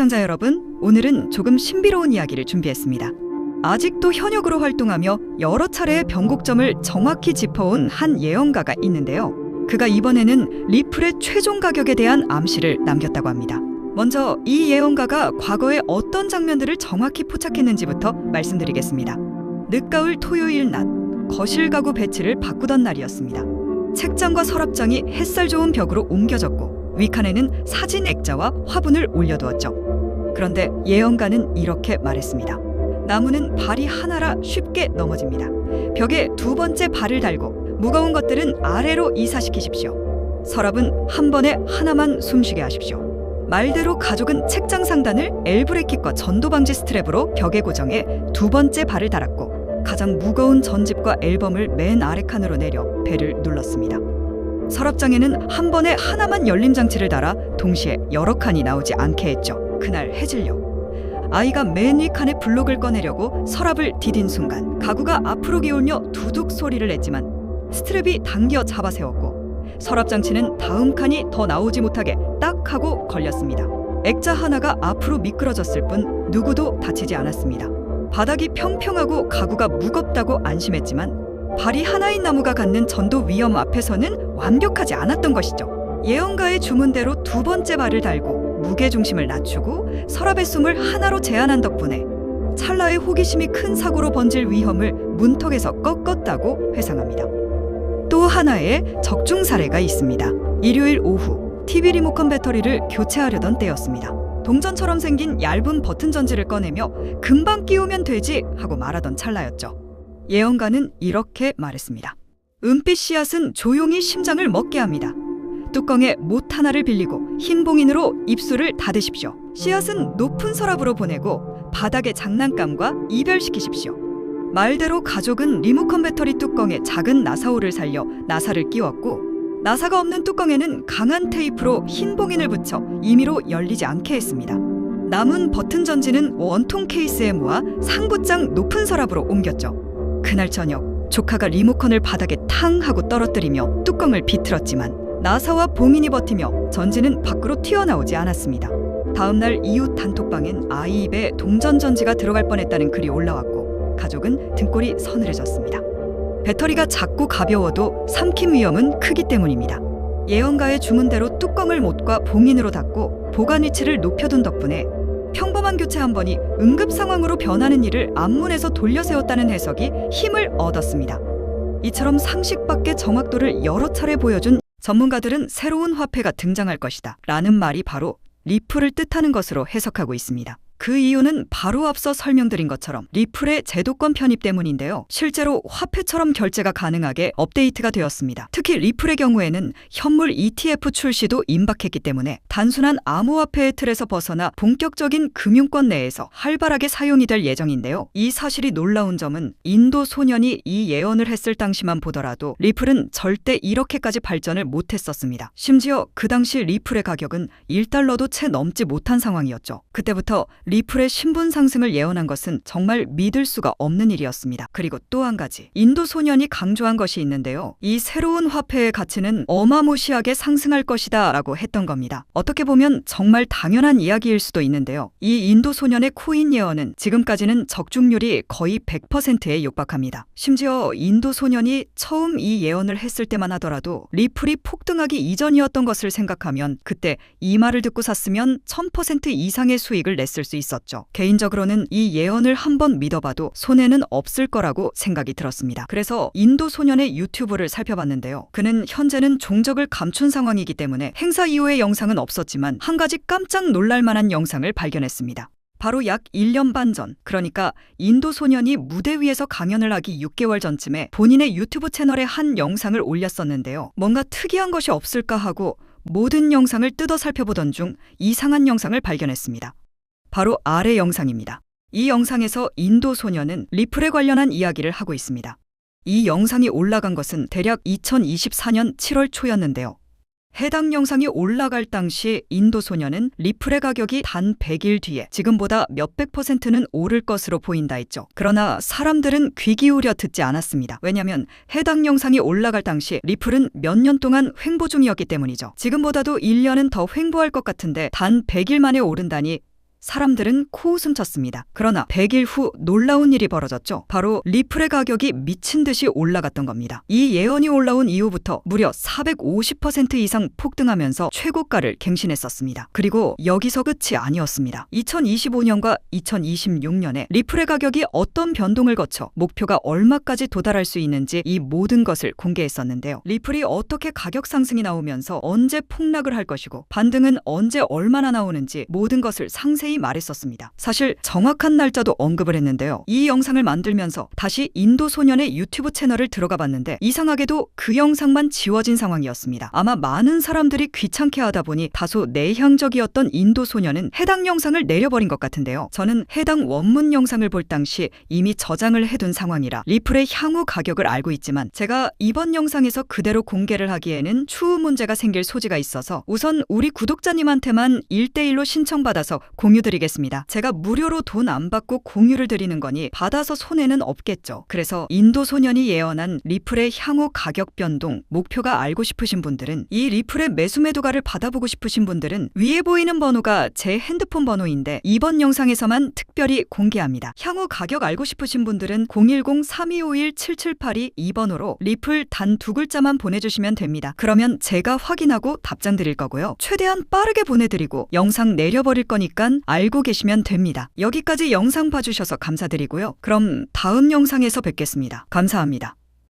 시청자 여러분, 오늘은 조금 신비로운 이야기를 준비했습니다. 아직도 현역으로 활동하며 여러 차례의 변곡점을 정확히 짚어온 한 예언가가 있는데요. 그가 이번에는 리플의 최종 가격에 대한 암시를 남겼다고 합니다. 먼저 이 예언가가 과거의 어떤 장면들을 정확히 포착했는지부터 말씀드리겠습니다. 늦가을 토요일 낮, 거실 가구 배치를 바꾸던 날이었습니다. 책장과 서랍장이 햇살 좋은 벽으로 옮겨졌고 윗칸에는 사진 액자와 화분을 올려두었죠. 그런데 예언가는 이렇게 말했습니다. 나무는 발이 하나라 쉽게 넘어집니다. 벽에 두 번째 발을 달고 무거운 것들은 아래로 이사시키십시오. 서랍은 한 번에 하나만 숨쉬게 하십시오. 말대로 가족은 책장 상단을 엘브레킷과 전도 방지 스트랩으로 벽에 고정해 두 번째 발을 달았고 가장 무거운 전집과 앨범을 맨 아래 칸으로 내려 배를 눌렀습니다. 서랍장에는 한 번에 하나만 열림 장치를 달아 동시에 여러 칸이 나오지 않게 했죠. 그날 해질녘 아이가 맨 위 칸에 블록을 꺼내려고 서랍을 디딘 순간 가구가 앞으로 기울며 두둑 소리를 냈지만 스트랩이 당겨 잡아 세웠고 서랍 장치는 다음 칸이 더 나오지 못하게 딱 하고 걸렸습니다. 액자 하나가 앞으로 미끄러졌을 뿐 누구도 다치지 않았습니다. 바닥이 평평하고 가구가 무겁다고 안심했지만 발이 하나인 나무가 갖는 전도 위험 앞에서는 완벽하지 않았던 것이죠. 예언가의 주문대로 두 번째 발을 달고 무게중심을 낮추고 서랍의 숨을 하나로 제한한 덕분에 찰나의 호기심이 큰 사고로 번질 위험을 문턱에서 꺾었다고 회상합니다. 또 하나의 적중 사례가 있습니다. 일요일 오후 TV 리모컨 배터리를 교체하려던 때였습니다. 동전처럼 생긴 얇은 버튼 전지를 꺼내며 금방 끼우면 되지 하고 말하던 찰나였죠. 예언가는 이렇게 말했습니다. 은빛 씨앗은 조용히 심장을 먹게 합니다. 뚜껑에 못 하나를 빌리고 흰 봉인으로 입술을 닫으십시오. 씨앗은 높은 서랍으로 보내고 바닥의 장난감과 이별시키십시오. 말대로 가족은 리모컨 배터리 뚜껑에 작은 나사호를 살려 나사를 끼웠고 나사가 없는 뚜껑에는 강한 테이프로 흰 봉인을 붙여 임의로 열리지 않게 했습니다. 남은 버튼 전지는 원통 케이스에 모아 상부장 높은 서랍으로 옮겼죠. 그날 저녁 조카가 리모컨을 바닥에 탕 하고 떨어뜨리며 뚜껑을 비틀었지만 나사와 봉인이 버티며 전지는 밖으로 튀어나오지 않았습니다. 다음날 이웃 단톡방엔 아이 입에 동전 전지가 들어갈 뻔했다는 글이 올라왔고 가족은 등골이 서늘해졌습니다. 배터리가 작고 가벼워도 삼킴 위험은 크기 때문입니다. 예언가의 주문대로 뚜껑을 못과 봉인으로 닫고 보관 위치를 높여둔 덕분에 평범한 교체 한 번이 응급 상황으로 변하는 일을 앞문에서 돌려 세웠다는 해석이 힘을 얻었습니다. 이처럼 상식 밖의 정확도를 여러 차례 보여준 전문가들은 새로운 화폐가 등장할 것이다 라는 말이 바로 리플을 뜻하는 것으로 해석하고 있습니다. 그 이유는 바로 앞서 설명드린 것처럼 리플의 제도권 편입 때문인데요. 실제로 화폐처럼 결제가 가능하게 업데이트가 되었습니다. 특히 리플의 경우에는 현물 ETF 출시도 임박했기 때문에 단순한 암호화폐의 틀에서 벗어나 본격적인 금융권 내에서 활발하게 사용이 될 예정인데요. 이 사실이 놀라운 점은 인도 소년이 이 예언을 했을 당시만 보더라도 리플은 절대 이렇게까지 발전을 못했었습니다. 심지어 그 당시 리플의 가격은 1달러도 채 넘지 못한 상황이었죠. 그때부터 리플의 신분 상승을 예언한 것은 정말 믿을 수가 없는 일이었습니다. 그리고 또 한 가지, 인도 소년이 강조한 것이 있는데요. 이 새로운 화폐의 가치는 어마무시하게 상승할 것이다 라고 했던 겁니다. 어떻게 보면 정말 당연한 이야기일 수도 있는데요. 이 인도 소년의 코인 예언은 지금까지는 적중률이 거의 100%에 육박합니다. 심지어 인도 소년이 처음 이 예언을 했을 때만 하더라도 리플이 폭등하기 이전이었던 것을 생각하면 그때 이 말을 듣고 샀으면 1000% 이상의 수익을 냈을 수 있었죠. 개인적으로는 이 예언을 한번 믿어봐도 손해는 없을 거라고 생각이 들었습니다. 그래서 인도 소년의 유튜브를 살펴봤는데요. 그는 현재는 종적을 감춘 상황이기 때문에 행사 이후의 영상은 없었지만 한 가지 깜짝 놀랄 만한 영상을 발견했습니다. 바로 약 1년 반 전, 그러니까 인도 소년이 무대 위에서 강연을 하기 6개월 전쯤에 본인의 유튜브 채널에 한 영상을 올렸었는데요. 뭔가 특이한 것이 없을까 하고 모든 영상을 뜯어 살펴보던 중 이상한 영상을 발견했습니다. 바로 아래 영상입니다. 이 영상에서 인도 소년은 리플에 관련한 이야기를 하고 있습니다. 이 영상이 올라간 것은 대략 2024년 7월 초였는데요. 해당 영상이 올라갈 당시 인도 소년은 리플의 가격이 단 100일 뒤에 지금보다 몇백 %는 오를 것으로 보인다 했죠. 그러나 사람들은 귀 기울여 듣지 않았습니다. 왜냐하면 해당 영상이 올라갈 당시 리플은 몇 년 동안 횡보 중이었기 때문이죠. 지금보다도 1년은 더 횡보할 것 같은데 단 100일 만에 오른다니 사람들은 코웃음 쳤습니다. 그러나 100일 후 놀라운 일이 벌어졌죠. 바로 리플의 가격이 미친 듯이 올라갔던 겁니다. 이 예언이 올라온 이후부터 무려 450% 이상 폭등하면서 최고가를 갱신했었습니다. 그리고 여기서 끝이 아니었습니다. 2025년과 2026년에 리플의 가격이 어떤 변동을 거쳐 목표가 얼마까지 도달할 수 있는지 이 모든 것을 공개했었는데요. 리플이 어떻게 가격 상승이 나오면서 언제 폭락을 할 것이고 반등은 언제 얼마나 나오는지 모든 것을 상세히 말했었습니다. 사실 정확한 날짜도 언급을 했는데요. 이 영상을 만들면서 다시 인도 소년의 유튜브 채널을 들어가 봤는데 이상하게도 그 영상만 지워진 상황이었습니다. 아마 많은 사람들이 귀찮게 하다 보니 다소 내향적이었던 인도 소년은 해당 영상을 내려버린 것 같은데요. 저는 해당 원문 영상을 볼 당시 이미 저장을 해둔 상황이라 리플의 향후 가격을 알고 있지만 제가 이번 영상에서 그대로 공개를 하기에는 추후 문제가 생길 소지가 있어서 우선 우리 구독자님한테만 1대1로 신청받아서 공유드리겠습니다. 제가 무료로 돈 안 받고 공유를 드리는 거니 받아서 손해는 없겠죠. 그래서 인도 소년이 예언한 리플의 향후 가격 변동 목표가 알고 싶으신 분들은, 이 리플의 매수 매도가를 받아보고 싶으신 분들은 위에 보이는 번호가 제 핸드폰 번호인데 이번 영상에서만 특별히 공개합니다. 향후 가격 알고 싶으신 분들은 010-3251-7782 이 번호로 리플 단 2글자만 보내주시면 됩니다. 그러면 제가 확인하고 답장 드릴 거고요. 최대한 빠르게 보내드리고 영상 내려버릴 거니까 알고 계시면 됩니다. 여기까지 영상 봐주셔서 감사드리고요. 그럼 다음 영상에서 뵙겠습니다. 감사합니다.